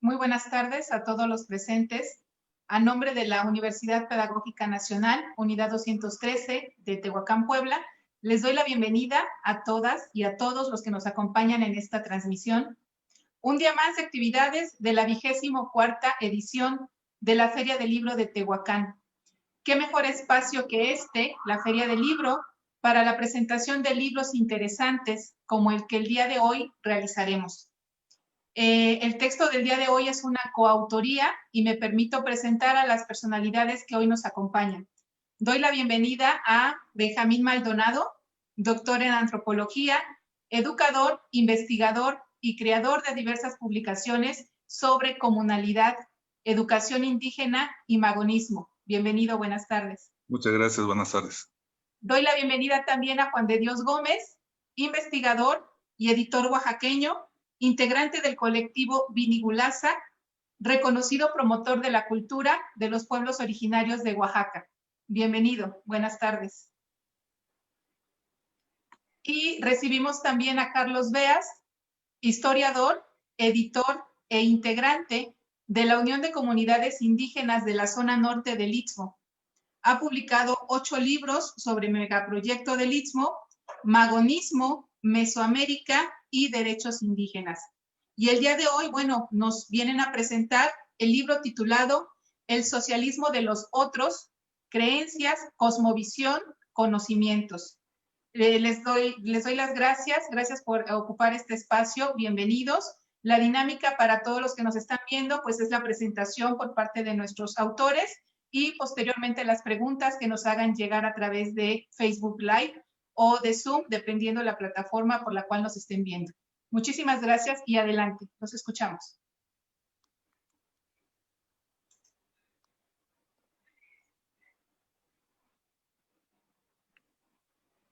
Muy buenas tardes a todos los presentes. A nombre de la Universidad Pedagógica Nacional, Unidad 213 de Tehuacán, Puebla, les doy la bienvenida a todas y a todos los que nos acompañan en esta transmisión. Un día más de actividades de la 24ª edición de la Feria del Libro de Tehuacán. ¿Qué mejor espacio que este, la Feria del Libro, para la presentación de libros interesantes como el que el día de hoy realizaremos? El texto del día de hoy es una coautoría y me permito presentar a las personalidades que hoy nos acompañan. Doy la bienvenida a Benjamín Maldonado, doctor en antropología, educador, investigador y creador de diversas publicaciones sobre comunalidad, educación indígena y magonismo. Bienvenido, buenas tardes. Muchas gracias, buenas tardes. Doy la bienvenida también a Juan de Dios Gómez, investigador y editor oaxaqueño, integrante del colectivo Vinigulaza, reconocido promotor de la cultura de los pueblos originarios de Oaxaca. Bienvenido, buenas tardes. Y recibimos también a Carlos Beas, historiador, editor e integrante de la Unión de Comunidades Indígenas de la Zona Norte del Istmo. Ha publicado 8 libros sobre megaproyecto del Istmo, magonismo, Mesoamérica y derechos indígenas. Y el día de hoy, bueno, nos vienen a presentar el libro titulado El socialismo de los otros, creencias, cosmovisión, conocimientos. Les doy las gracias por ocupar este espacio, bienvenidos. La dinámica para todos los que nos están viendo, pues es la presentación por parte de nuestros autores y posteriormente las preguntas que nos hagan llegar a través de Facebook Live o de Zoom, dependiendo de la plataforma por la cual nos estén viendo. Muchísimas gracias y adelante, los escuchamos.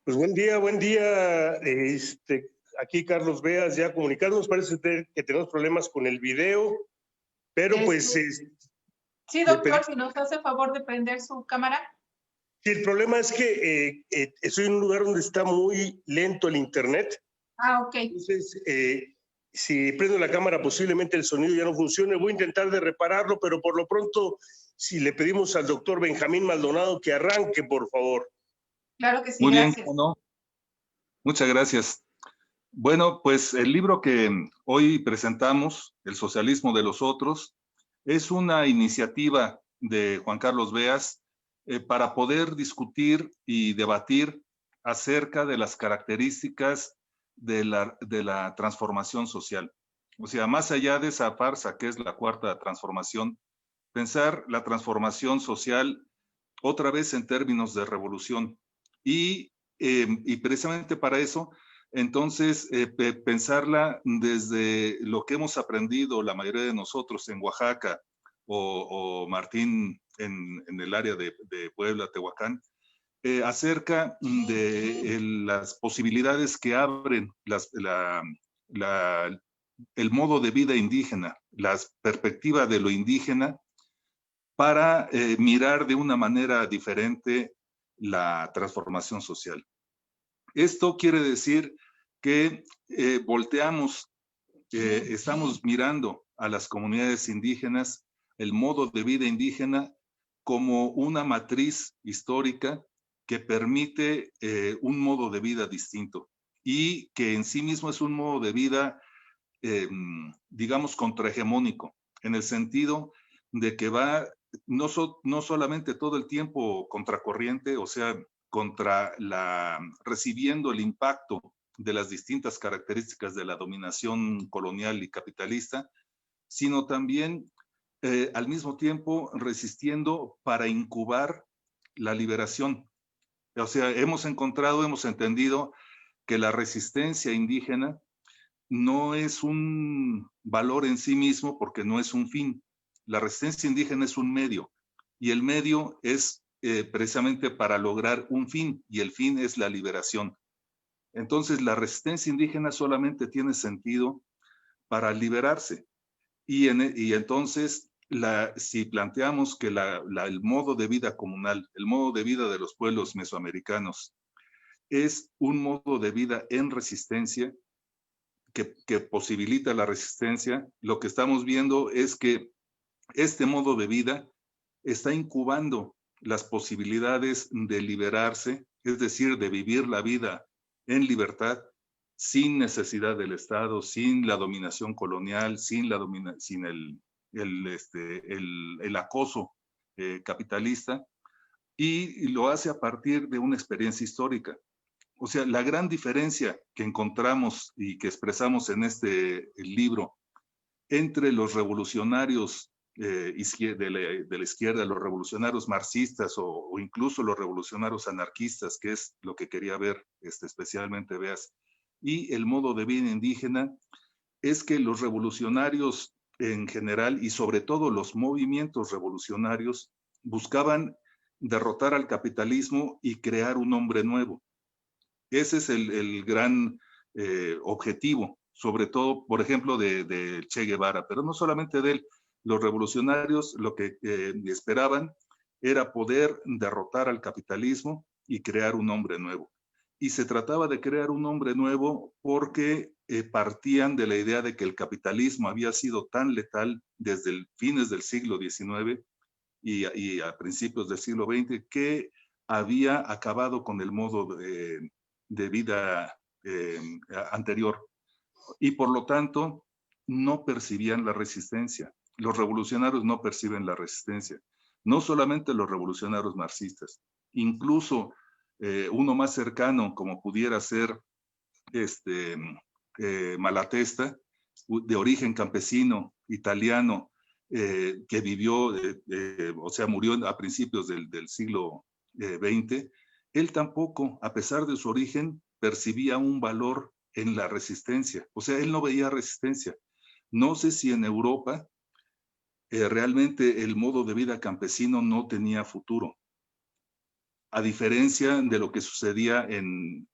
Pues buen día, aquí Carlos Beas ya comunicándonos, parece que tenemos problemas con el video, pero pues... Sí, doctor, si nos hace favor de prender su cámara. Sí, el problema es que estoy en un lugar donde está muy lento el internet. Ah, ok. Entonces, si prendo la cámara, posiblemente el sonido ya no funcione. Voy a intentar de repararlo, pero por lo pronto, si le pedimos al doctor Benjamín Maldonado que arranque, por favor. Claro que sí, muy gracias. Bien, ¿no? Muchas gracias. Bueno, pues el libro que hoy presentamos, El socialismo de los otros, es una iniciativa de Juan Carlos Beas para poder discutir y debatir acerca de las características de la transformación social. O sea, más allá de esa farsa que es la cuarta transformación, pensar la transformación social otra vez en términos de revolución. Y precisamente para eso, entonces, pensarla desde lo que hemos aprendido la mayoría de nosotros en Oaxaca o Martín en el área de Puebla, Tehuacán, acerca de las posibilidades que abren el modo de vida indígena, la perspectiva de lo indígena, para mirar de una manera diferente la transformación social. Esto quiere decir que volteamos, estamos mirando a las comunidades indígenas, el modo de vida indígena, como una matriz histórica que permite un modo de vida distinto y que en sí mismo es un modo de vida, digamos, contrahegemónico, en el sentido de que va no solamente todo el tiempo contracorriente, o sea, recibiendo el impacto de las distintas características de la dominación colonial y capitalista, sino también al mismo tiempo resistiendo para incubar la liberación. O sea, hemos entendido que la resistencia indígena no es un valor en sí mismo porque no es un fin. La resistencia indígena es un medio y el medio es precisamente para lograr un fin y el fin es la liberación. Entonces la resistencia indígena solamente tiene sentido para liberarse y entonces si planteamos que el modo de vida comunal, el modo de vida de los pueblos mesoamericanos es un modo de vida en resistencia, que posibilita la resistencia, lo que estamos viendo es que este modo de vida está incubando las posibilidades de liberarse, es decir, de vivir la vida en libertad, sin necesidad del Estado, sin la dominación colonial, sin el acoso capitalista, y lo hace a partir de una experiencia histórica. O sea, la gran diferencia que encontramos y que expresamos en este libro entre los revolucionarios de la izquierda, los revolucionarios marxistas o incluso los revolucionarios anarquistas, que es lo que quería ver especialmente Beas, y el modo de vida indígena, es que los revolucionarios en general y sobre todo los movimientos revolucionarios buscaban derrotar al capitalismo y crear un hombre nuevo. Ese es el gran objetivo, sobre todo, por ejemplo, de Che Guevara, pero no solamente de él. Los revolucionarios lo que esperaban era poder derrotar al capitalismo y crear un hombre nuevo. Y se trataba de crear un hombre nuevo porque partían de la idea de que el capitalismo había sido tan letal desde fines del siglo XIX y a principios del siglo XX que había acabado con el modo de vida anterior y por lo tanto no percibían la resistencia. Los revolucionarios no perciben la resistencia, no solamente los revolucionarios marxistas, incluso uno más cercano como pudiera ser Malatesta, de origen campesino, italiano, que vivió, o sea, murió a principios del siglo XX, él tampoco, a pesar de su origen, percibía un valor en la resistencia. O sea, él no veía resistencia. No sé si en Europa realmente el modo de vida campesino no tenía futuro. A diferencia de lo que sucedía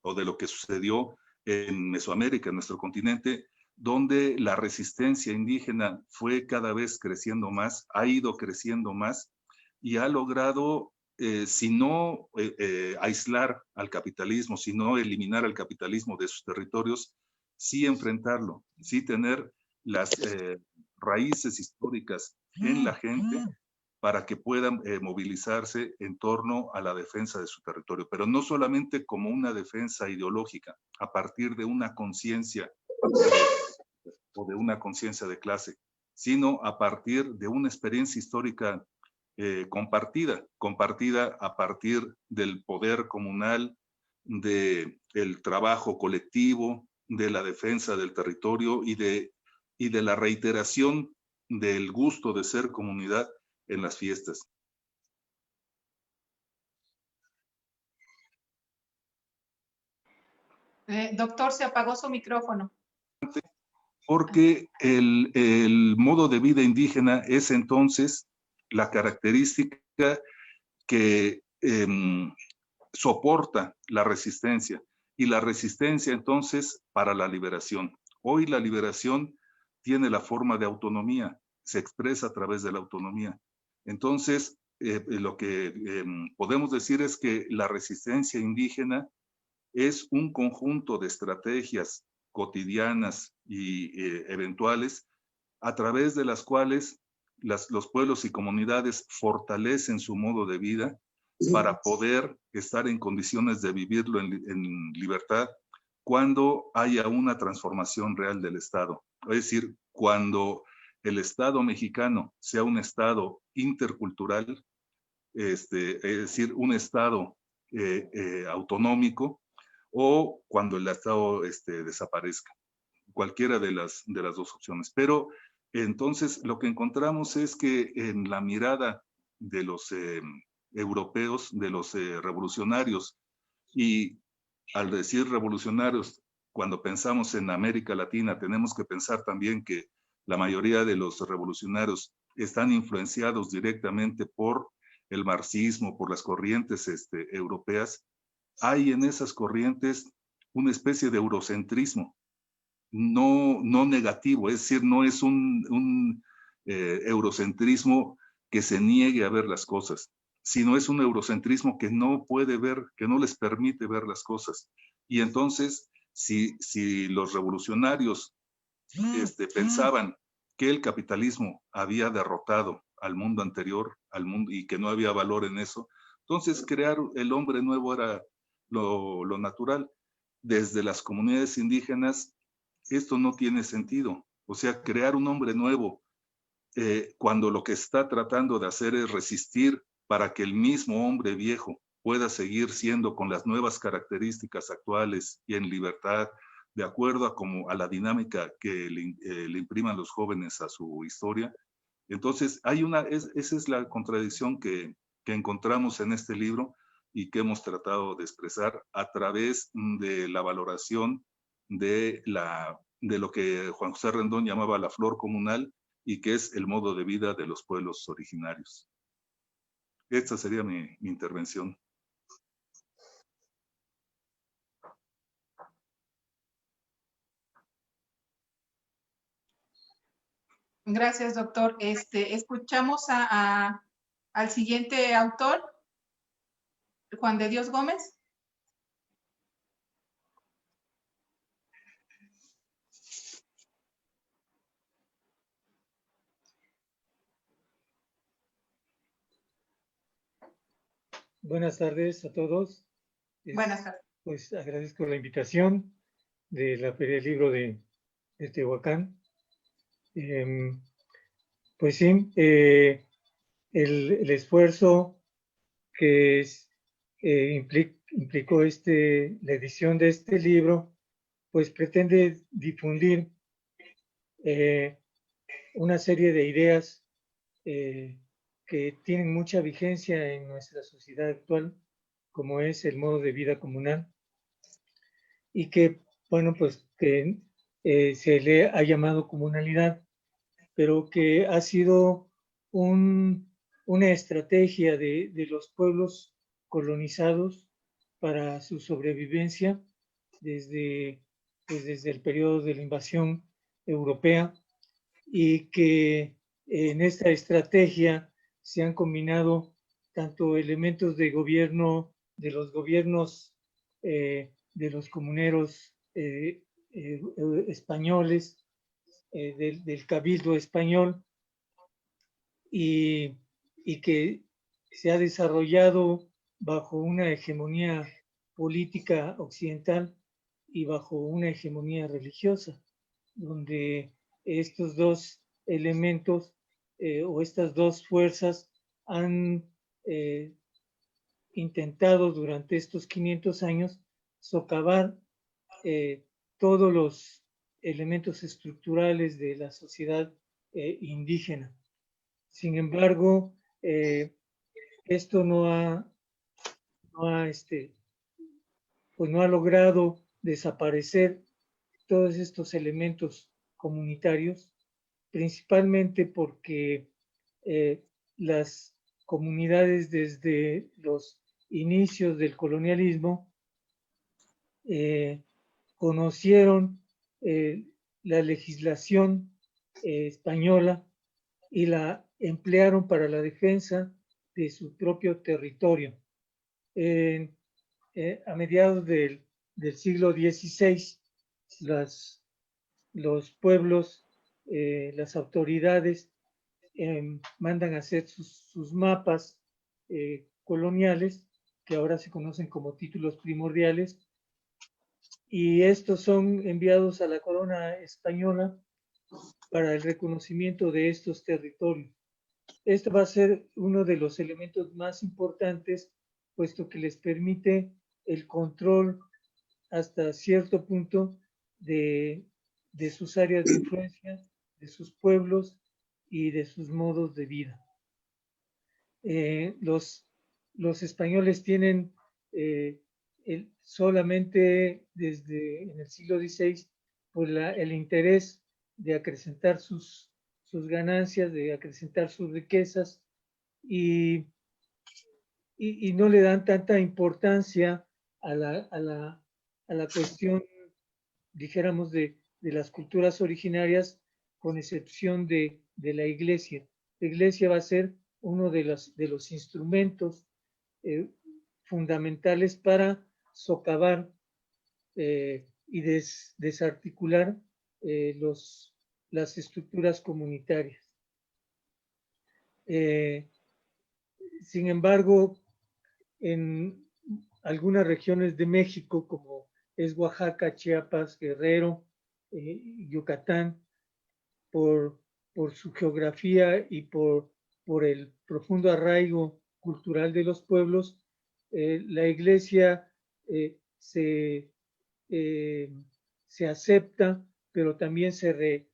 o de lo que sucedió en Mesoamérica, en nuestro continente, donde la resistencia indígena fue cada vez creciendo más, ha ido creciendo más y ha logrado, si no aislar al capitalismo, si no eliminar al capitalismo de sus territorios, sí enfrentarlo, sí tener las raíces históricas en la gente para que puedan movilizarse en torno a la defensa de su territorio, pero no solamente como una defensa ideológica, a partir de una conciencia o de una conciencia de clase, sino a partir de una experiencia histórica compartida a partir del poder comunal, del trabajo colectivo, de la defensa del territorio y de la reiteración del gusto de ser comunidad en las fiestas. Doctor, se apagó su micrófono. Porque el modo de vida indígena es entonces la característica que soporta la resistencia, y la resistencia entonces para la liberación. Hoy la liberación tiene la forma de autonomía, se expresa a través de la autonomía. Entonces, lo que podemos decir es que la resistencia indígena es un conjunto de estrategias cotidianas y eventuales a través de las cuales los pueblos y comunidades fortalecen su modo de vida para poder estar en condiciones de vivirlo en libertad cuando haya una transformación real del Estado. Es decir, cuando el Estado mexicano sea un Estado intercultural, es decir, un Estado autonómico, o cuando el Estado desaparezca. Cualquiera de las dos opciones. Pero entonces lo que encontramos es que en la mirada de los europeos, de los revolucionarios, y al decir revolucionarios, cuando pensamos en América Latina, tenemos que pensar también que la mayoría de los revolucionarios están influenciados directamente por el marxismo, por las corrientes europeas. Hay en esas corrientes una especie de eurocentrismo, no negativo, es decir, no es un eurocentrismo que se niegue a ver las cosas, sino es un eurocentrismo que no puede ver, que no les permite ver las cosas. Y entonces si los revolucionarios pensaban que el capitalismo había derrotado al mundo anterior, al mundo, y que no había valor en eso, entonces crear el hombre nuevo era lo natural. Desde las comunidades indígenas, esto no tiene sentido. O sea, crear un hombre nuevo, cuando lo que está tratando de hacer es resistir para que el mismo hombre viejo pueda seguir siendo con las nuevas características actuales y en libertad, de acuerdo a la dinámica que le impriman los jóvenes a su historia. Entonces, esa es la contradicción que encontramos en este libro y que hemos tratado de expresar a través de la valoración de lo que Juan José Rendón llamaba la flor comunal, y que es el modo de vida de los pueblos originarios. Esta sería mi intervención. Gracias, doctor. Escuchamos al siguiente autor, Juan de Dios Gómez. Buenas tardes a todos. Buenas tardes. Pues agradezco la invitación de la Feria del Libro de Tehuacán. Pues sí, el esfuerzo que implicó la edición de este libro, pues pretende difundir una serie de ideas que tienen mucha vigencia en nuestra sociedad actual, como es el modo de vida comunal, y que, bueno, pues que se le ha llamado comunalidad, pero que ha sido una estrategia de los pueblos colonizados para su sobrevivencia desde el periodo de la invasión europea, y que en esta estrategia se han combinado tanto elementos de gobierno, de los gobiernos de los comuneros españoles, del cabildo español, y que se ha desarrollado bajo una hegemonía política occidental y bajo una hegemonía religiosa, donde estos dos elementos o estas dos fuerzas han intentado durante estos 500 años socavar todos los elementos estructurales de la sociedad indígena. Sin embargo, esto no ha logrado desaparecer todos estos elementos comunitarios, principalmente porque las comunidades desde los inicios del colonialismo conocieron la legislación española y la emplearon para la defensa de su propio territorio. A mediados del siglo XVI, los pueblos, las autoridades mandan a hacer sus mapas coloniales, que ahora se conocen como títulos primordiales, y estos son enviados a la corona española para el reconocimiento de estos territorios. Esto va a ser uno de los elementos más importantes, puesto que les permite el control hasta cierto punto de sus áreas de influencia, de sus pueblos y de sus modos de vida. Los españoles tienen solamente desde en el siglo XVI pues el interés de acrecentar sus ganancias, de acrecentar sus riquezas, y no le dan tanta importancia a la cuestión, dijéramos, de las culturas originarias, con excepción de la iglesia. La iglesia va a ser uno de los instrumentos fundamentales para socavar y desarticular las estructuras comunitarias. Sin embargo, en algunas regiones de México, como es Oaxaca, Chiapas, Guerrero, Yucatán, por su geografía y por el profundo arraigo cultural de los pueblos, la Iglesia se acepta, pero también se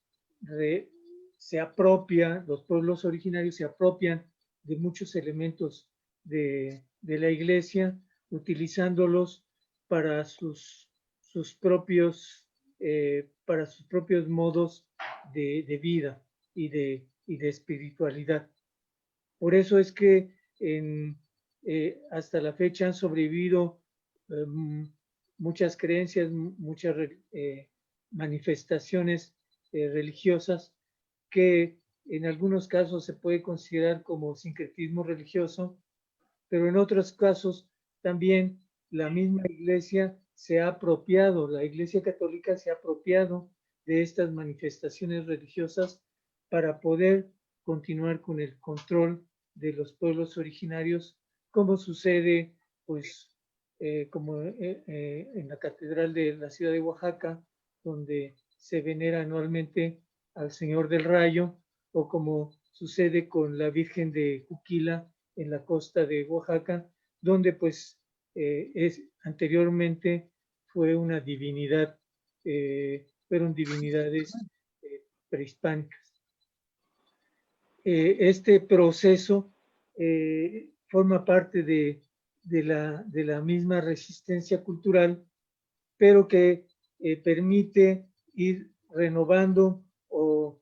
apropia, los pueblos originarios se apropian de muchos elementos de la Iglesia, utilizándolos para sus propios modos de vida y de espiritualidad. Por eso es que hasta la fecha han sobrevivido muchas creencias, muchas manifestaciones religiosas que en algunos casos se puede considerar como sincretismo religioso, pero en otros casos también la misma Iglesia se ha apropiado, la Iglesia Católica se ha apropiado de estas manifestaciones religiosas para poder continuar con el control de los pueblos originarios, como sucede, pues, como en la Catedral de la ciudad de Oaxaca, donde se venera anualmente al Señor del Rayo, o como sucede con la Virgen de Juquila en la costa de Oaxaca, donde pues anteriormente fue una divinidad, fueron divinidades prehispánicas. Este proceso forma parte de la misma resistencia cultural, pero que permite ir renovando o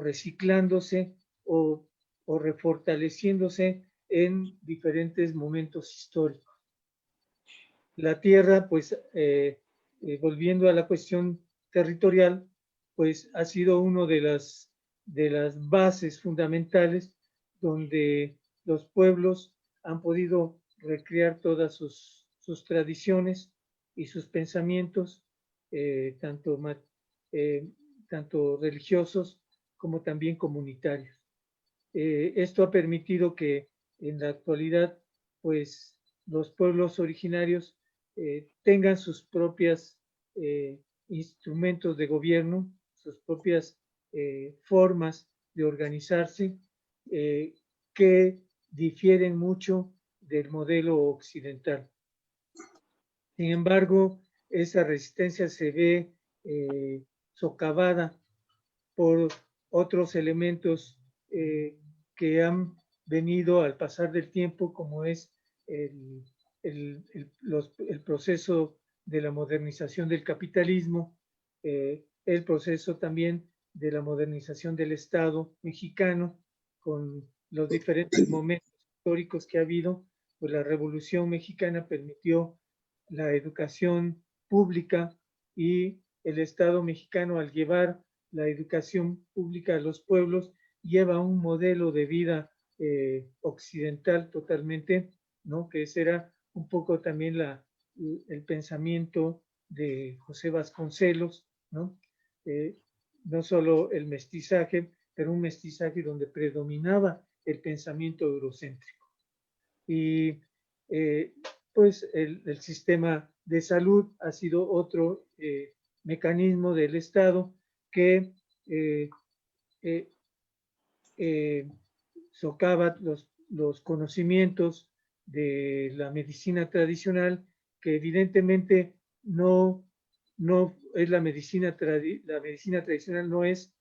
reciclándose o refortaleciéndose en diferentes momentos históricos. La tierra, pues, volviendo a la cuestión territorial, pues ha sido uno de las bases fundamentales donde los pueblos han podido recrear todas sus tradiciones y sus pensamientos, tanto religiosos como también comunitarios. Esto ha permitido que en la actualidad, pues, los pueblos originarios tengan sus propias instrumentos de gobierno, sus propias formas de organizarse, que difieren mucho del modelo occidental. Sin embargo, esa resistencia se ve socavada por otros elementos que han venido al pasar del tiempo, como es el proceso de la modernización del capitalismo, el proceso también de la modernización del Estado mexicano, con los diferentes momentos históricos que ha habido. Pues la Revolución Mexicana permitió la educación pública, y el Estado mexicano, al llevar la educación pública a los pueblos, lleva un modelo de vida occidental totalmente, ¿no? Que ese era un poco también el pensamiento de José Vasconcelos, ¿no? No solo el mestizaje, pero un mestizaje donde predominaba el pensamiento eurocéntrico. Y pues el sistema de salud ha sido otro mecanismo del Estado que socava los conocimientos de la medicina tradicional, que evidentemente no es la medicina tradicional, no es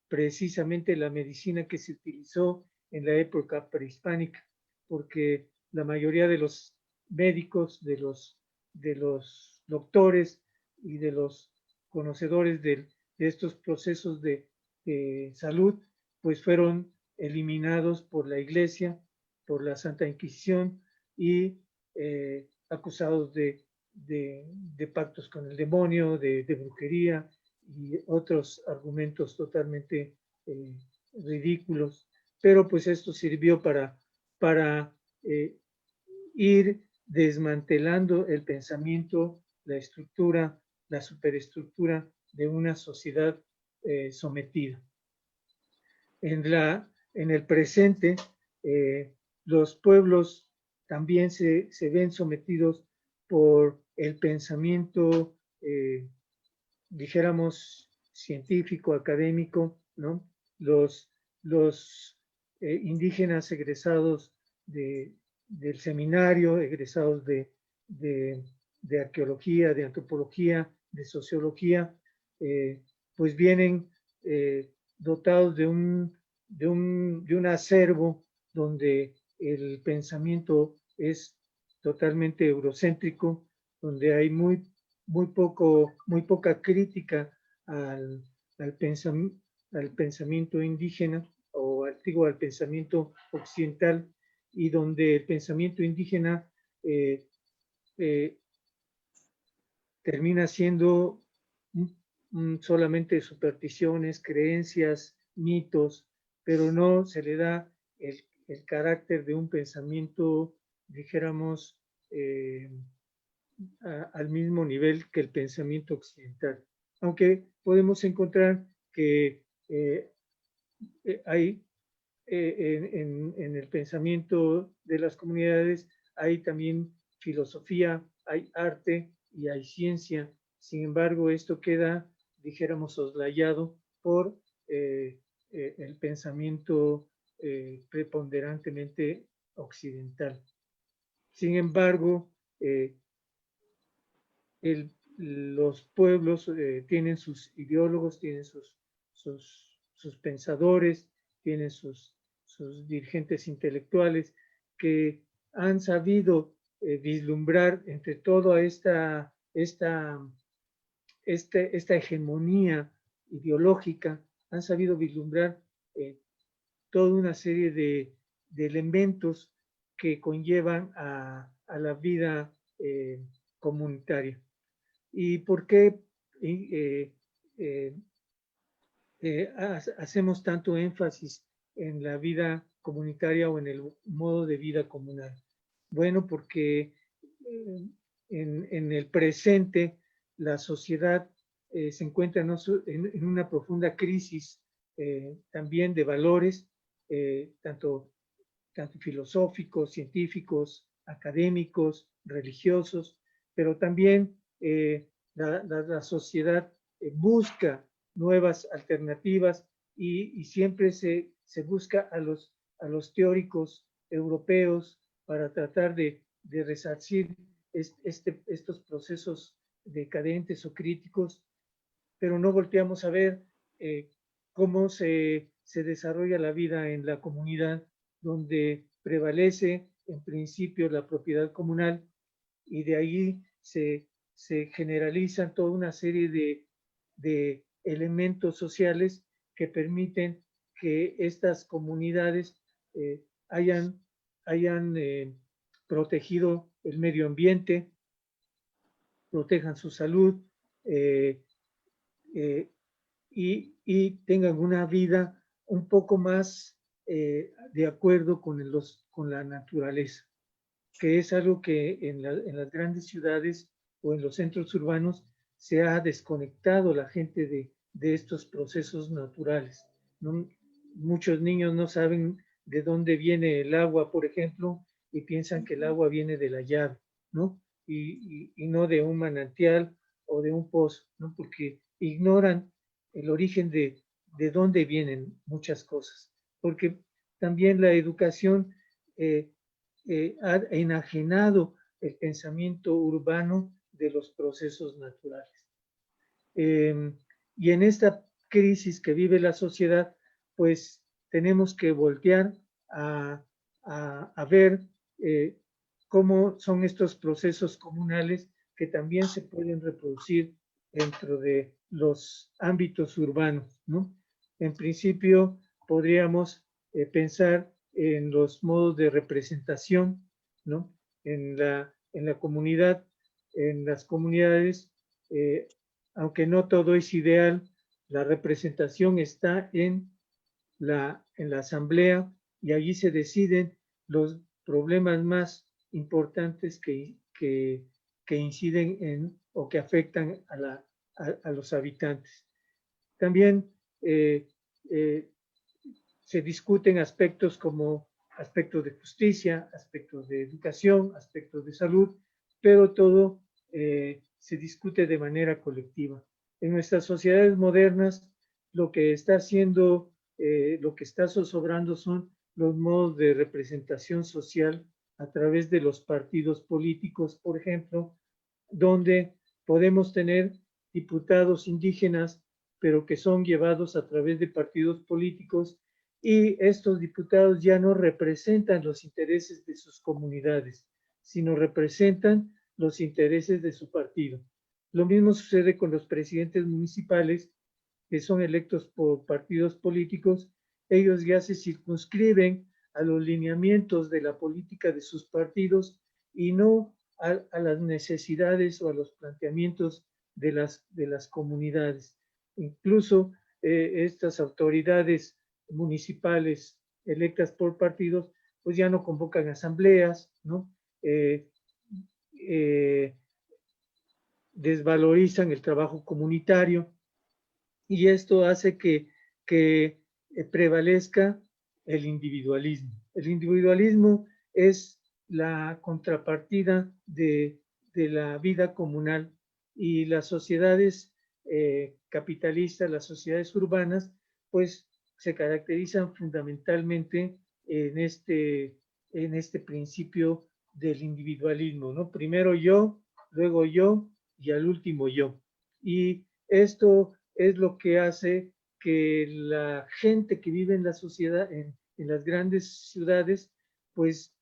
precisamente la medicina que se utilizó en la época prehispánica, porque la mayoría de los médicos, de los doctores y de los conocedores de estos procesos de salud, pues fueron eliminados por la Iglesia, por la Santa Inquisición, y acusados de pactos con el demonio, de brujería y otros argumentos totalmente ridículos. Pero pues esto sirvió para ir desmantelando el pensamiento, la estructura la superestructura de una sociedad sometida. En el presente, los pueblos también se ven sometidos por el pensamiento, dijéramos, científico, académico, ¿no? Los indígenas egresados del seminario, egresados de arqueología, de antropología, de sociología, pues vienen dotados de un acervo donde el pensamiento es totalmente eurocéntrico, donde hay muy poca crítica al pensamiento indígena o al pensamiento occidental, y donde el pensamiento indígena termina siendo solamente supersticiones, creencias, mitos, pero no se le da el carácter de un pensamiento, dijéramos, al mismo nivel que el pensamiento occidental. Aunque podemos encontrar que hay en el pensamiento de las comunidades hay también filosofía, hay arte y hay ciencia. Sin embargo, esto queda, dijéramos, soslayado por el pensamiento preponderantemente occidental. Sin embargo, los pueblos tienen sus ideólogos, tienen sus pensadores, tienen sus dirigentes intelectuales que han sabido vislumbrar entre toda esta hegemonía ideológica, han sabido vislumbrar toda una serie de elementos que conllevan a la vida comunitaria. ¿Y por qué hacemos tanto énfasis en la vida comunitaria o en el modo de vida comunal? Bueno, porque en el presente la sociedad se encuentra en una profunda crisis también de valores, tanto filosóficos, científicos, académicos, religiosos, pero también la sociedad busca nuevas alternativas y siempre se busca a los teóricos europeos para tratar de resarcir estos procesos decadentes o críticos, pero no volteamos a ver cómo se desarrolla la vida en la comunidad, donde prevalece en principio la propiedad comunal, y de ahí se generalizan toda una serie de elementos sociales que permiten que estas comunidades hayan protegido el medio ambiente, protejan su salud y tengan una vida un poco más de acuerdo con la naturaleza, que es algo que en las grandes ciudades o en los centros urbanos se ha desconectado la gente de estos procesos naturales, ¿no? Muchos niños no saben de dónde viene el agua, por ejemplo, y piensan que el agua viene de la llave, ¿no? Y no de un manantial o de un pozo, ¿no? Porque ignoran el origen de dónde vienen muchas cosas. Porque también la educación ha enajenado el pensamiento urbano de los procesos naturales. Y en esta crisis que vive la sociedad, pues tenemos que voltear a ver cómo son estos procesos comunales que también se pueden reproducir dentro de los ámbitos urbanos, ¿no? En principio, podríamos pensar en los modos de representación, ¿no? En la comunidad, en las comunidades, aunque no todo es ideal, la representación está en la asamblea, y allí se deciden los problemas más importantes que inciden o que afectan a los habitantes. También se discuten aspectos como aspectos de justicia, aspectos de educación, aspectos de salud, pero todo se discute de manera colectiva. En nuestras sociedades modernas, lo que está haciendo, lo que está zozobrando son los modos de representación social a través de los partidos políticos, por ejemplo, donde podemos tener diputados indígenas, pero que son llevados a través de partidos políticos, y estos diputados ya no representan los intereses de sus comunidades, sino representan los intereses de su partido. Lo mismo sucede con los presidentes municipales, que son electos por partidos políticos. Ellos ya se circunscriben a los lineamientos de la política de sus partidos y no a las necesidades o a los planteamientos de las comunidades. Incluso estas autoridades municipales electas por partidos, pues ya no convocan asambleas, ¿no? Desvalorizan el trabajo comunitario, y esto hace que prevalezca el individualismo. El individualismo es la contrapartida de la vida comunal, y las sociedades capitalistas, las sociedades urbanas, pues se caracterizan fundamentalmente en este principio del individualismo, ¿no? Primero yo, luego yo y al último yo. Y esto es lo que hace que la gente que vive en la sociedad, en las grandes ciudades, pues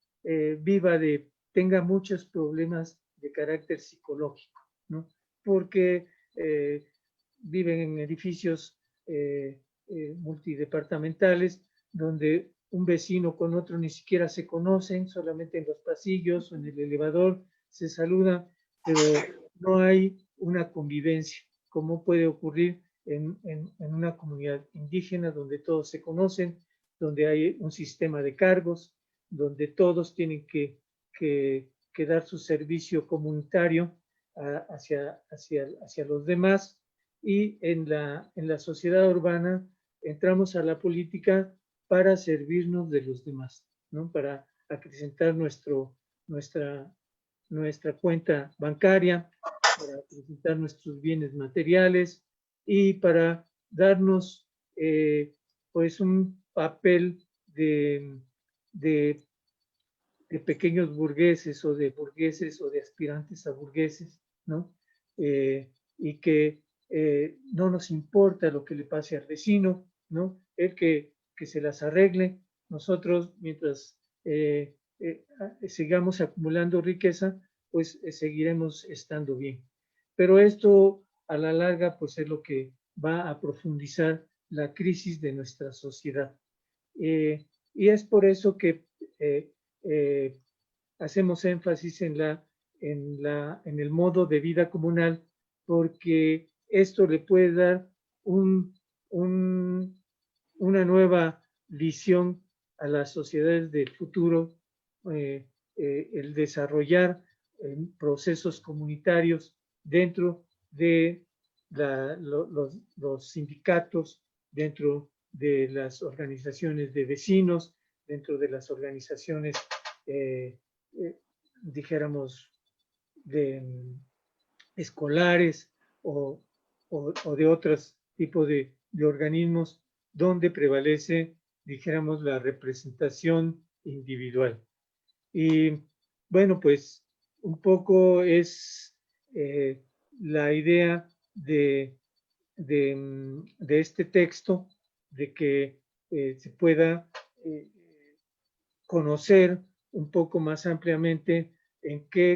tenga muchos problemas de carácter psicológico, ¿no? Porque viven en edificios multidepartamentales, donde un vecino con otro ni siquiera se conocen, solamente en los pasillos o en el elevador se saludan, pero no hay una convivencia, como puede ocurrir en una comunidad indígena donde todos se conocen, donde hay un sistema de cargos, donde todos tienen que dar su servicio comunitario hacia los demás. Y en la sociedad urbana entramos a la política para servirnos de los demás, ¿no? Para acrecentar nuestra cuenta bancaria, para acrecentar nuestros bienes materiales y para darnos pues un papel de pequeños burgueses o de burgueses o de aspirantes a burgueses, ¿no? Y que no nos importa lo que le pase al vecino, ¿no? El que se las arregle. Nosotros, mientras sigamos acumulando riqueza, pues seguiremos estando bien. Pero esto a la larga pues es lo que va a profundizar la crisis de nuestra sociedad. Y es por eso que hacemos énfasis en el modo de vida comunal, porque esto le puede dar una nueva visión a las sociedades del futuro, el desarrollar procesos comunitarios dentro de los sindicatos, dentro de las organizaciones de vecinos, dentro de las organizaciones, dijéramos, escolares o de otros tipos de organismos donde prevalece, dijéramos, la representación individual. Y bueno, pues un poco es la idea de este texto, de que se pueda conocer un poco más ampliamente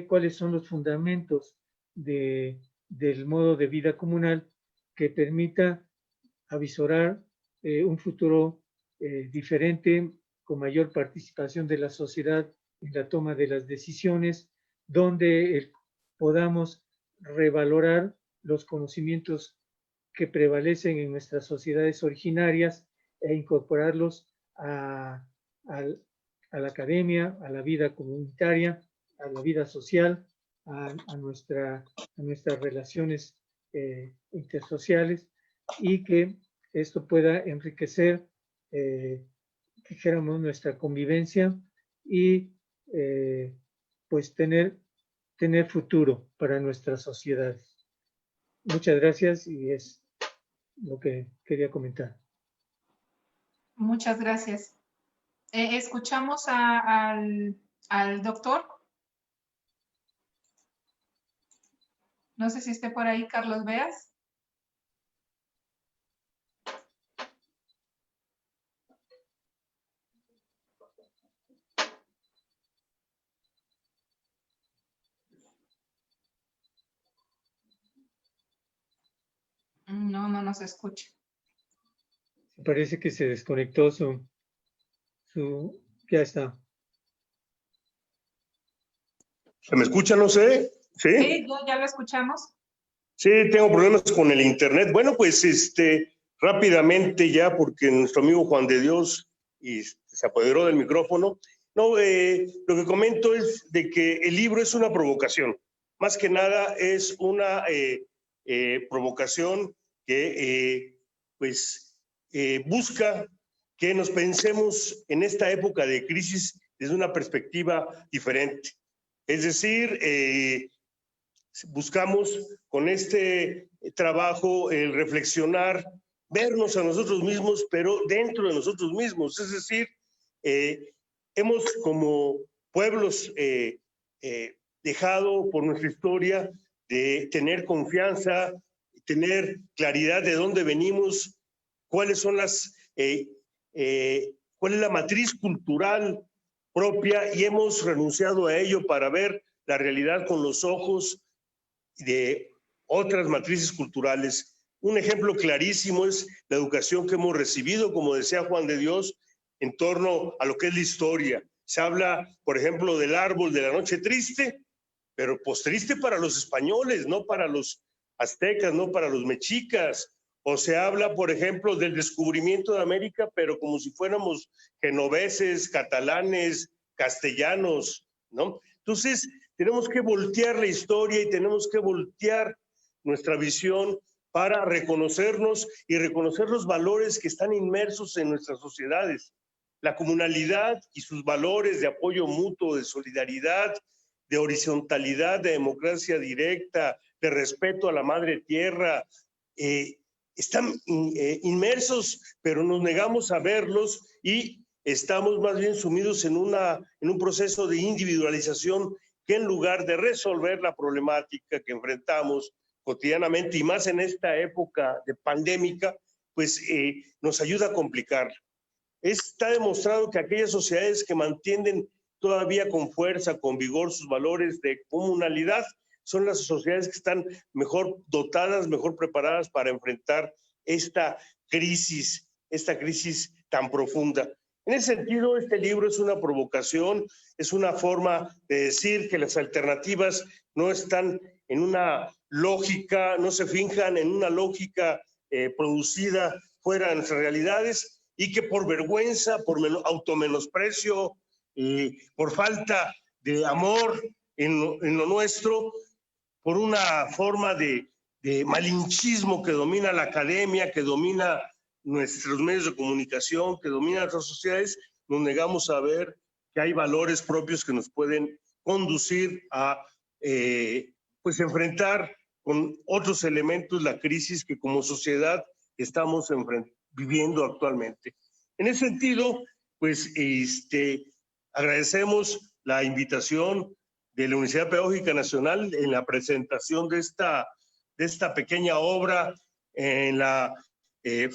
cuáles son los fundamentos del modo de vida comunal que permita avisorar un futuro diferente, con mayor participación de la sociedad en la toma de las decisiones, donde podamos revalorar los conocimientos que prevalecen en nuestras sociedades originarias e incorporarlos a la academia, a la vida comunitaria, a la vida social, a nuestras relaciones intersociales, y que esto pueda enriquecer, dijéramos, nuestra convivencia y pues tener futuro para nuestras sociedades. Muchas gracias, y es lo que quería comentar. Muchas gracias. Escuchamos al doctor. No sé si esté por ahí Carlos Beas. No nos escucha. Parece que se desconectó ya está. ¿Se me escucha? No sé. ¿Sí? Sí, ya lo escuchamos. Sí, tengo problemas con el internet. Bueno, pues rápidamente ya, porque nuestro amigo Juan de Dios se apoderó del micrófono. No, lo que comento es de que el libro es una provocación. Más que nada es una provocación que busca que nos pensemos en esta época de crisis desde una perspectiva diferente. Es decir, buscamos con este trabajo el reflexionar, vernos a nosotros mismos, pero dentro de nosotros mismos. Es decir, hemos como pueblos dejado por nuestra historia de tener confianza, tener claridad de dónde venimos, cuáles son cuál es la matriz cultural propia, y hemos renunciado a ello para ver la realidad con los ojos de otras matrices culturales. Un ejemplo clarísimo es la educación que hemos recibido, como decía Juan de Dios, en torno a lo que es la historia. Se habla, por ejemplo, del árbol de la noche triste, pero pues triste para los españoles, no para los aztecas, no para los mexicas. O se habla, por ejemplo, del descubrimiento de América, pero como si fuéramos genoveses, catalanes, castellanos, ¿no? Entonces, tenemos que voltear la historia y tenemos que voltear nuestra visión para reconocernos y reconocer los valores que están inmersos en nuestras sociedades. La comunalidad y sus valores de apoyo mutuo, de solidaridad, de horizontalidad, de democracia directa, de respeto a la madre tierra, están inmersos, pero nos negamos a verlos y estamos más bien sumidos en un proceso de individualización que, en lugar de resolver la problemática que enfrentamos cotidianamente, y más en esta época de pandémica, pues nos ayuda a complicarla. Está demostrado que aquellas sociedades que mantienen todavía con fuerza, con vigor, sus valores de comunalidad, son las sociedades que están mejor dotadas, mejor preparadas para enfrentar esta crisis tan profunda. En ese sentido, este libro es una provocación, es una forma de decir que las alternativas no están en una lógica, no se finjan en una lógica producida fuera de nuestras realidades, y que por vergüenza, por automenosprecio, por falta de amor en lo nuestro, por una forma de malinchismo que domina la academia, que domina nuestros medios de comunicación, que domina nuestras sociedades, nos negamos a ver que hay valores propios que nos pueden conducir a pues enfrentar con otros elementos la crisis que como sociedad estamos viviendo actualmente. En ese sentido, pues agradecemos la invitación de la Universidad Pedagógica Nacional en la presentación de esta pequeña obra en la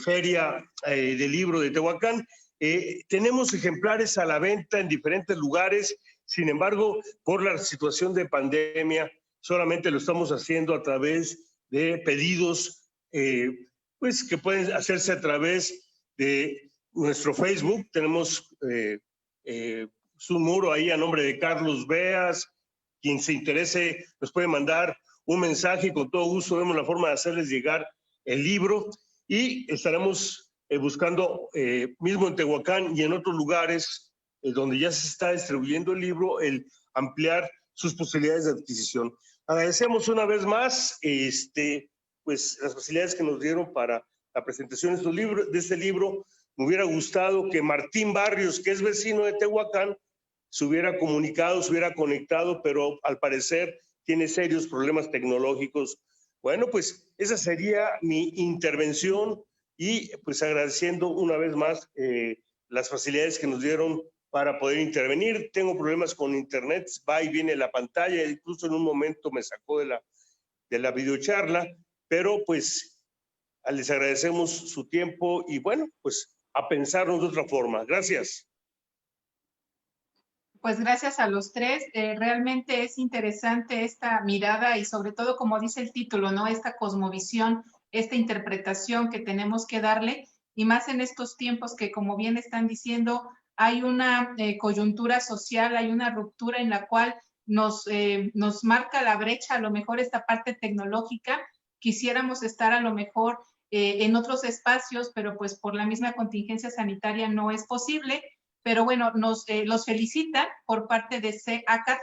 Feria del Libro de Tehuacán. Tenemos ejemplares a la venta en diferentes lugares, sin embargo, por la situación de pandemia, solamente lo estamos haciendo a través de pedidos pues que pueden hacerse a través de nuestro Facebook. Tenemos su muro ahí a nombre de Carlos Beas. Quien se interese nos puede mandar un mensaje y con todo gusto vemos la forma de hacerles llegar el libro, y estaremos buscando mismo en Tehuacán y en otros lugares donde ya se está distribuyendo el libro, el ampliar sus posibilidades de adquisición. Agradecemos una vez más pues, las facilidades que nos dieron para la presentación de este libro. Me hubiera gustado que Martín Barrios, que es vecino de Tehuacán, se hubiera comunicado, se hubiera conectado, pero al parecer tiene serios problemas tecnológicos. Bueno, pues esa sería mi intervención y pues agradeciendo una vez más las facilidades que nos dieron para poder intervenir. Tengo problemas con internet, va y viene la pantalla, incluso en un momento me sacó de la videocharla, pero pues les agradecemos su tiempo y bueno, pues a pensarnos de otra forma. Gracias. Pues gracias a los tres. Realmente es interesante esta mirada y sobre todo, como dice el título, ¿no? Esta cosmovisión, esta interpretación que tenemos que darle, y más en estos tiempos que, como bien están diciendo, hay una coyuntura social, hay una ruptura en la cual nos marca la brecha, a lo mejor esta parte tecnológica. Quisiéramos estar a lo mejor en otros espacios, pero pues por la misma contingencia sanitaria no es posible. Pero bueno, los felicitan por parte de CACAT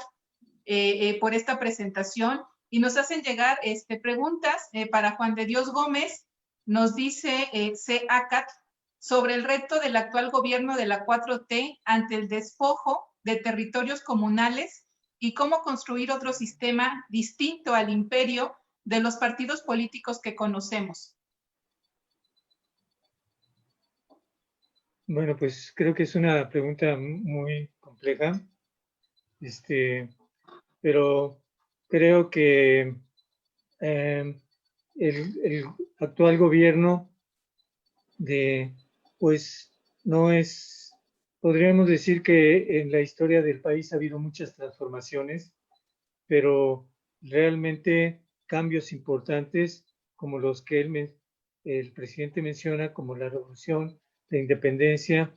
por esta presentación y nos hacen llegar preguntas para Juan de Dios Gómez. Nos dice CACAT sobre el reto del actual gobierno de la 4T ante el despojo de territorios comunales y cómo construir otro sistema distinto al imperio de los partidos políticos que conocemos. Bueno, pues creo que es una pregunta muy compleja, pero creo que el actual gobierno pues no es, podríamos decir que en la historia del país ha habido muchas transformaciones, pero realmente cambios importantes como los que el presidente menciona, como la revolución, la independencia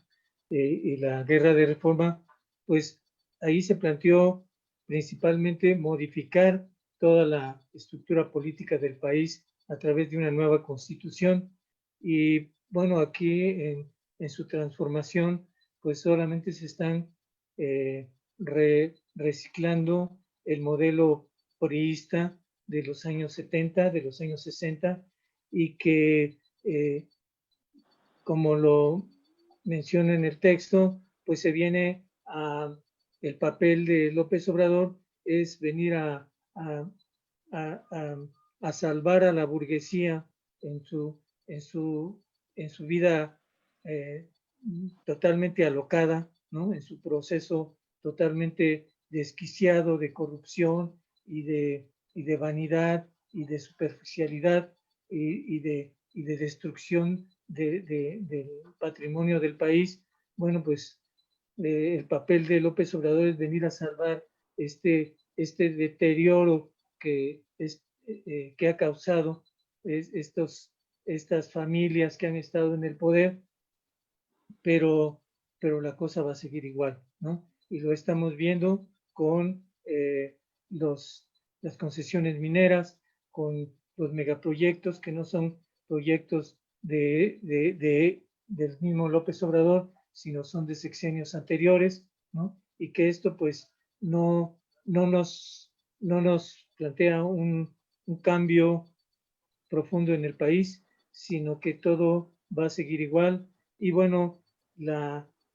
y la guerra de reforma, pues ahí se planteó principalmente modificar toda la estructura política del país a través de una nueva constitución. Y bueno, aquí en su transformación, pues solamente se están reciclando el modelo priista de los años 70, de los años 60, y que como lo menciona en el texto, pues se viene el papel de López Obrador es venir a salvar a la burguesía en su vida totalmente alocada, ¿no? En su proceso totalmente desquiciado de corrupción y de vanidad y de superficialidad y de destrucción del patrimonio del país. Bueno, pues el papel de López Obrador es venir a salvar este deterioro que ha causado estas familias que han estado en el poder, pero la cosa va a seguir igual, ¿no? Y lo estamos viendo con las concesiones mineras, con los megaproyectos que no son proyectos del mismo López Obrador, sino son de sexenios anteriores, ¿no? Y que esto pues no nos plantea un cambio profundo en el país, sino que todo va a seguir igual. Y bueno,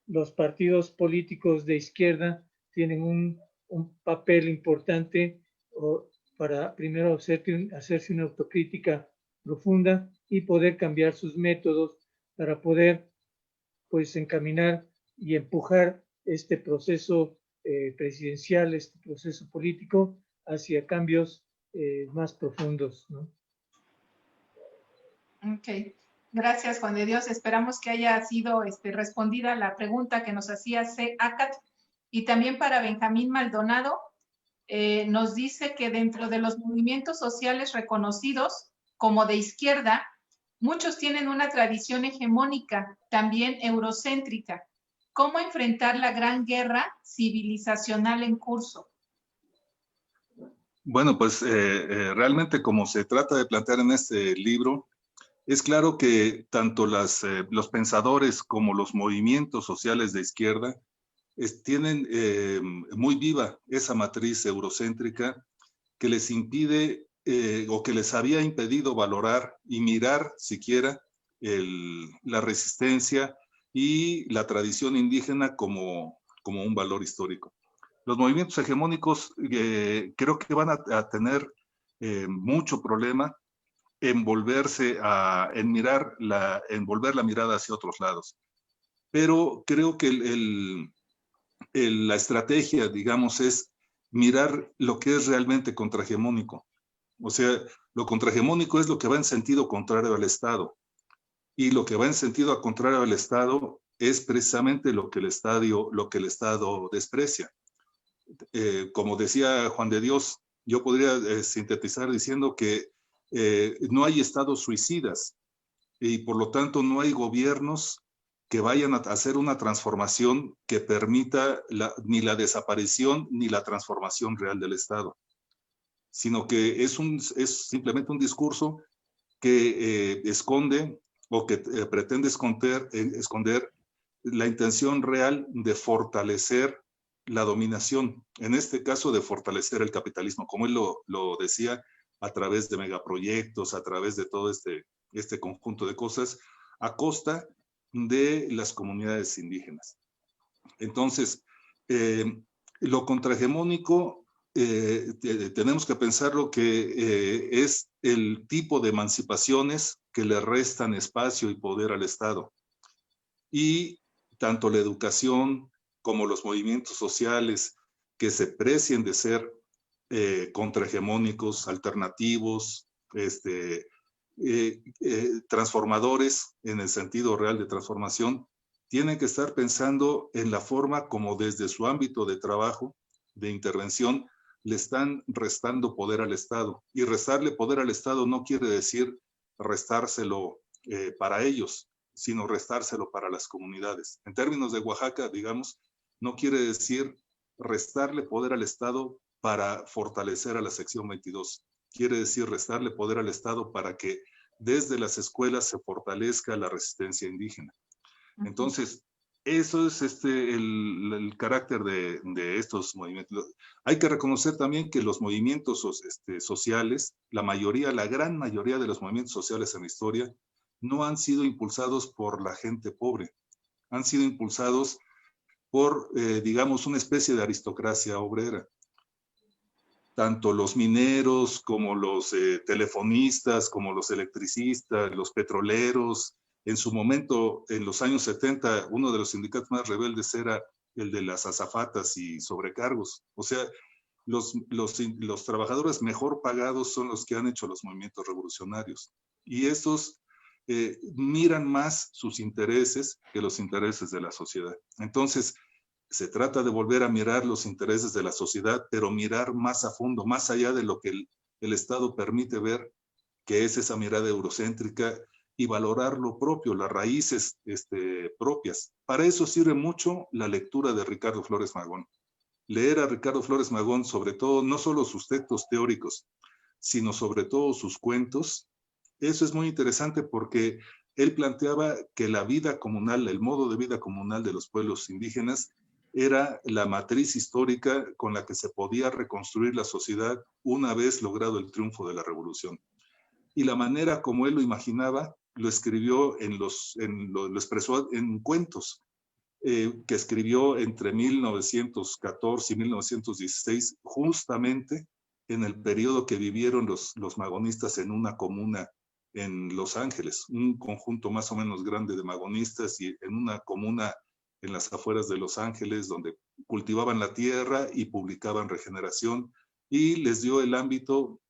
los partidos políticos de izquierda tienen un papel importante para primero hacerse una autocrítica profunda y poder cambiar sus métodos para poder pues encaminar y empujar este proceso presidencial, este proceso político hacia cambios más profundos, ¿no? Ok, gracias Juan de Dios. Esperamos que haya sido respondida la pregunta que nos hacía CACAT. Y también para Benjamín Maldonado, nos dice que dentro de los movimientos sociales reconocidos como de izquierda, muchos tienen una tradición hegemónica, también eurocéntrica. ¿Cómo enfrentar la gran guerra civilizacional en curso? Bueno, pues realmente como se trata de plantear en este libro, es claro que tanto los pensadores como los movimientos sociales de izquierda tienen muy viva esa matriz eurocéntrica que les impide o que les había impedido valorar y mirar siquiera la resistencia y la tradición indígena como un valor histórico. Los movimientos hegemónicos creo que van a tener mucho problema en volver la mirada hacia otros lados. Pero creo que la estrategia, digamos, es mirar lo que es realmente contrahegemónico. O sea, lo contrahegemónico es lo que va en sentido contrario al Estado. Y lo que va en sentido contrario al Estado es precisamente lo que el Estado desprecia. Como decía Juan de Dios, yo podría sintetizar diciendo que no hay estados suicidas y por lo tanto no hay gobiernos que vayan a hacer una transformación que permita ni la desaparición ni la transformación real del Estado, sino que es simplemente un discurso que esconde o que pretende esconder la intención real de fortalecer la dominación, en este caso de fortalecer el capitalismo, como él lo decía, a través de megaproyectos, a través de todo este conjunto de cosas, a costa de las comunidades indígenas. Entonces, lo contrahegemónico tenemos que pensar lo que es el tipo de emancipaciones que le restan espacio y poder al Estado. Y tanto la educación como los movimientos sociales que se precien de ser contrahegemónicos, alternativos, transformadores en el sentido real de transformación, tienen que estar pensando en la forma como desde su ámbito de trabajo, de intervención, le están restando poder al Estado. Y restarle poder al Estado no quiere decir restárselo para ellos, sino restárselo para las comunidades. En términos de Oaxaca, digamos, no quiere decir restarle poder al Estado para fortalecer a la sección 22. Quiere decir restarle poder al Estado para que desde las escuelas se fortalezca la resistencia indígena. Entonces, eso es el carácter de estos movimientos. Hay que reconocer también que los movimientos sociales, la gran mayoría de los movimientos sociales en la historia, no han sido impulsados por la gente pobre, han sido impulsados por, digamos, una especie de aristocracia obrera. Tanto los mineros como los telefonistas, como los electricistas, los petroleros. En su momento, en los años 70, uno de los sindicatos más rebeldes era el de las azafatas y sobrecargos. O sea, los trabajadores mejor pagados son los que han hecho los movimientos revolucionarios. Y estos miran más sus intereses que los intereses de la sociedad. Entonces, se trata de volver a mirar los intereses de la sociedad, pero mirar más a fondo, más allá de lo que el Estado permite ver, que es esa mirada eurocéntrica, y valorar lo propio, las raíces propias. Para eso sirve mucho la lectura de Ricardo Flores Magón. Leer a Ricardo Flores Magón, sobre todo, no solo sus textos teóricos, sino sobre todo sus cuentos. Eso es muy interesante porque él planteaba que la vida comunal, el modo de vida comunal de los pueblos indígenas, era la matriz histórica con la que se podía reconstruir la sociedad una vez logrado el triunfo de la revolución. Y la manera como él lo imaginaba, lo escribió lo expresó en cuentos que escribió entre 1914 y 1916, justamente en el periodo que vivieron los magonistas en una comuna en Los Ángeles, un conjunto más o menos grande de magonistas, y en una comuna en las afueras de Los Ángeles, donde cultivaban la tierra y publicaban Regeneración, y les dio el ámbito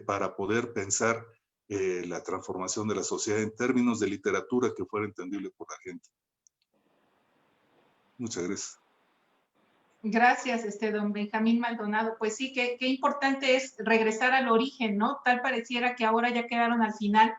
para poder pensar la transformación de la sociedad en términos de literatura que fuera entendible por la gente. Muchas gracias. Gracias, don Benjamín Maldonado. Pues sí, qué importante es regresar al origen, ¿no? Tal pareciera que ahora ya quedaron al final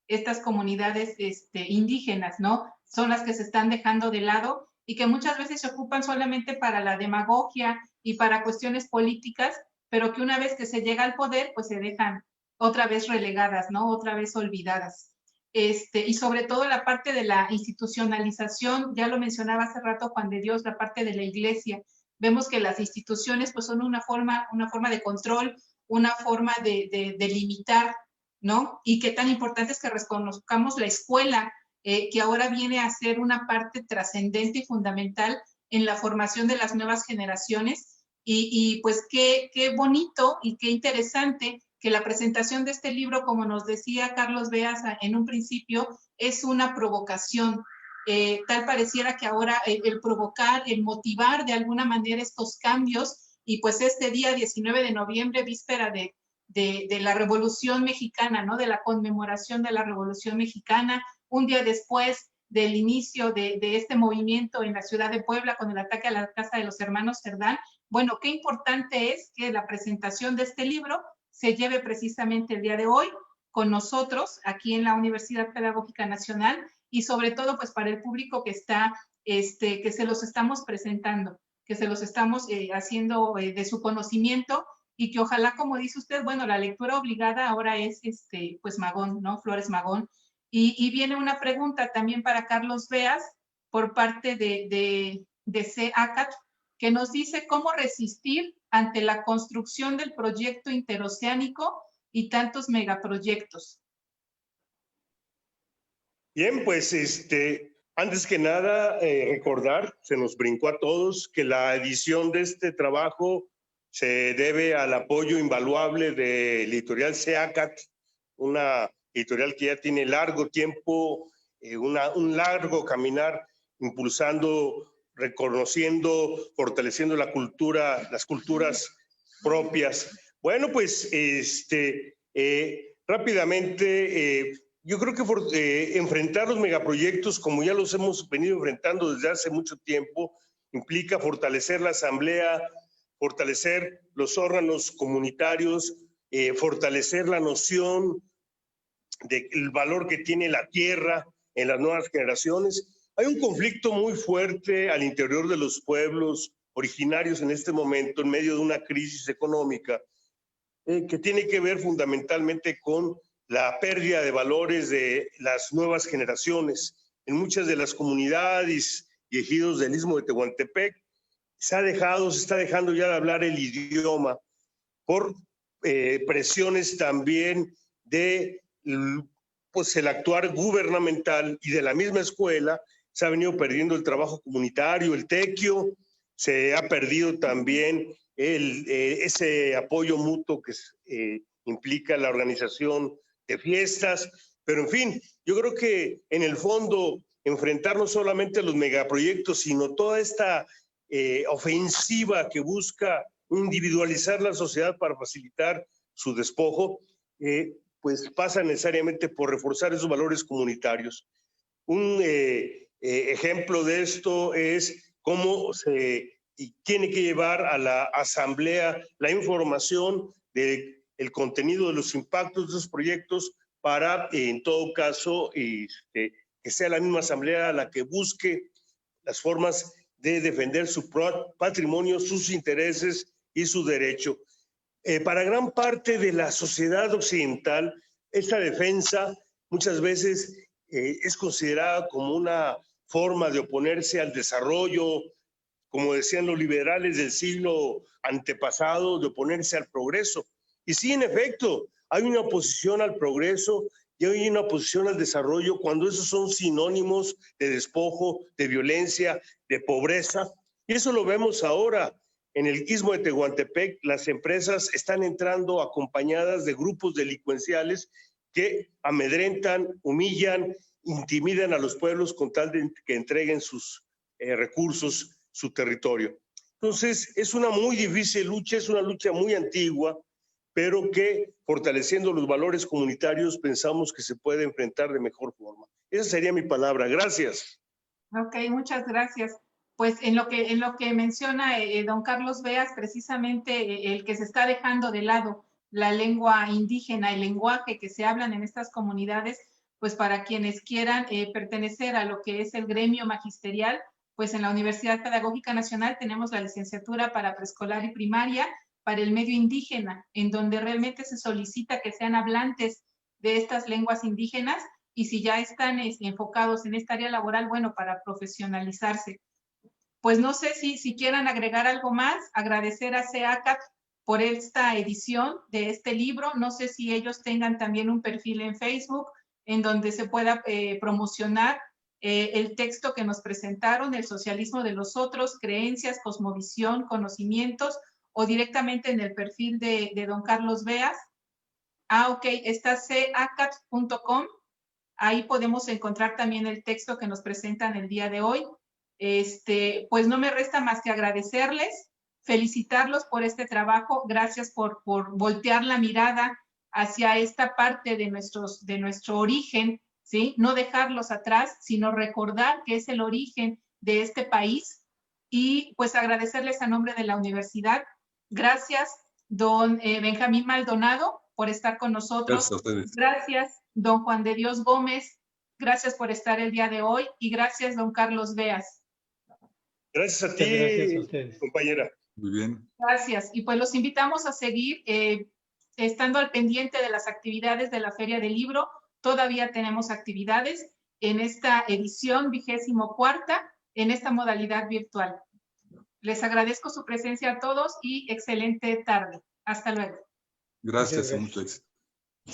estas comunidades indígenas, ¿no? Son las que se están dejando de lado y que muchas veces se ocupan solamente para la demagogia y para cuestiones políticas, pero que una vez que se llega al poder, pues se dejan otra vez relegadas, ¿no? Otra vez olvidadas. y sobre todo la parte de la institucionalización, ya lo mencionaba hace rato Juan de Dios, la parte de la iglesia. Vemos que las instituciones pues son una forma de control, una forma de limitar, ¿no? Y qué tan importante es que reconozcamos la escuela, que ahora viene a ser una parte trascendente y fundamental en la formación de las nuevas generaciones. Y pues qué bonito y qué interesante que la presentación de este libro, como nos decía Carlos Beas en un principio, es una provocación. Tal pareciera que ahora el provocar, el motivar de alguna manera estos cambios, y pues este día 19 de noviembre, víspera de la Revolución Mexicana, ¿no? De la conmemoración de la Revolución Mexicana, un día después del inicio de este movimiento en la ciudad de Puebla con el ataque a la casa de los hermanos Cerdán. Bueno, qué importante es que la presentación de este libro se lleve precisamente el día de hoy con nosotros aquí en la Universidad Pedagógica Nacional, y sobre todo pues para el público que está, que se los estamos presentando, que se los estamos haciendo de su conocimiento, y que ojalá, como dice usted, bueno, la lectura obligada ahora es pues Magón, ¿no? Flores Magón. Y viene una pregunta también para Carlos Beas por parte de CACAT, que nos dice cómo resistir ante la construcción del proyecto interoceánico y tantos megaproyectos. Bien, pues antes que nada recordar, se nos brincó a todos, que la edición de este trabajo se debe al apoyo invaluable de editorial CEACAT, una editorial que ya tiene largo tiempo, un largo caminar impulsando, reconociendo, fortaleciendo la cultura, las culturas propias. Bueno, pues rápidamente, yo creo que enfrentar los megaproyectos, como ya los hemos venido enfrentando desde hace mucho tiempo, implica fortalecer la asamblea, fortalecer los órganos comunitarios, fortalecer la noción del valor que tiene la tierra en las nuevas generaciones. Hay un conflicto muy fuerte al interior de los pueblos originarios en este momento, en medio de una crisis económica, que tiene que ver fundamentalmente con la pérdida de valores de las nuevas generaciones. En muchas de las comunidades y ejidos del Istmo de Tehuantepec se está dejando ya de hablar el idioma por presiones también de pues, el actuar gubernamental y de la misma escuela. Se ha venido perdiendo el trabajo comunitario, el tequio, se ha perdido también ese apoyo mutuo que implica la organización de fiestas, pero en fin, yo creo que en el fondo enfrentar no solamente a los megaproyectos, sino toda esta ofensiva que busca individualizar la sociedad para facilitar su despojo, pues pasa necesariamente por reforzar esos valores comunitarios. Un ejemplo de esto es cómo se tiene que llevar a la asamblea la información del contenido de los impactos de esos proyectos para, en todo caso, que sea la misma asamblea la que busque las formas de defender su patrimonio, sus intereses y su derecho. Para gran parte de la sociedad occidental, esta defensa muchas veces es considerada como una forma de oponerse al desarrollo, como decían los liberales del siglo antepasado, de oponerse al progreso. Y sí, en efecto, hay una oposición al progreso y hay una oposición al desarrollo cuando esos son sinónimos de despojo, de violencia, de pobreza. Y eso lo vemos ahora. En el Istmo de Tehuantepec, las empresas están entrando acompañadas de grupos delincuenciales que amedrentan, humillan, intimidan a los pueblos con tal de que entreguen sus recursos, su territorio. Entonces, es una muy difícil lucha, es una lucha muy antigua, pero que fortaleciendo los valores comunitarios pensamos que se puede enfrentar de mejor forma. Esa sería mi palabra. Gracias. Ok, muchas gracias. Pues en lo que menciona don Carlos Beas, precisamente el que se está dejando de lado la lengua indígena, el lenguaje que se hablan en estas comunidades, pues para quienes quieran pertenecer a lo que es el gremio magisterial, pues en la Universidad Pedagógica Nacional tenemos la licenciatura para preescolar y primaria para el medio indígena, en donde realmente se solicita que sean hablantes de estas lenguas indígenas, y si ya están enfocados en esta área laboral, bueno, para profesionalizarse. Pues no sé si quieran agregar algo más, agradecer a CEACAT por esta edición de este libro. No sé si ellos tengan también un perfil en Facebook en donde se pueda promocionar el texto que nos presentaron, El socialismo de los otros, creencias, cosmovisión, conocimientos, o directamente en el perfil de don Carlos Beas. Ok, está cacat.com. Ahí podemos encontrar también el texto que nos presentan el día de hoy. Pues no me resta más que agradecerles, felicitarlos por este trabajo. Gracias por voltear la mirada hacia esta parte de nuestro origen, ¿sí? No dejarlos atrás, sino recordar que es el origen de este país. Y pues agradecerles a nombre de la universidad. Gracias, don Benjamín Maldonado, por estar con nosotros. Gracias, don Juan de Dios Gómez. Gracias por estar el día de hoy. Y gracias, don Carlos Beas. Gracias a ti, gracias a ustedes, compañera. Muy bien. Gracias. Y pues los invitamos a seguir estando al pendiente de las actividades de la Feria del Libro. Todavía tenemos actividades en esta edición 24ª, en esta modalidad virtual. Les agradezco su presencia a todos y excelente tarde. Hasta luego. Gracias y mucho éxito.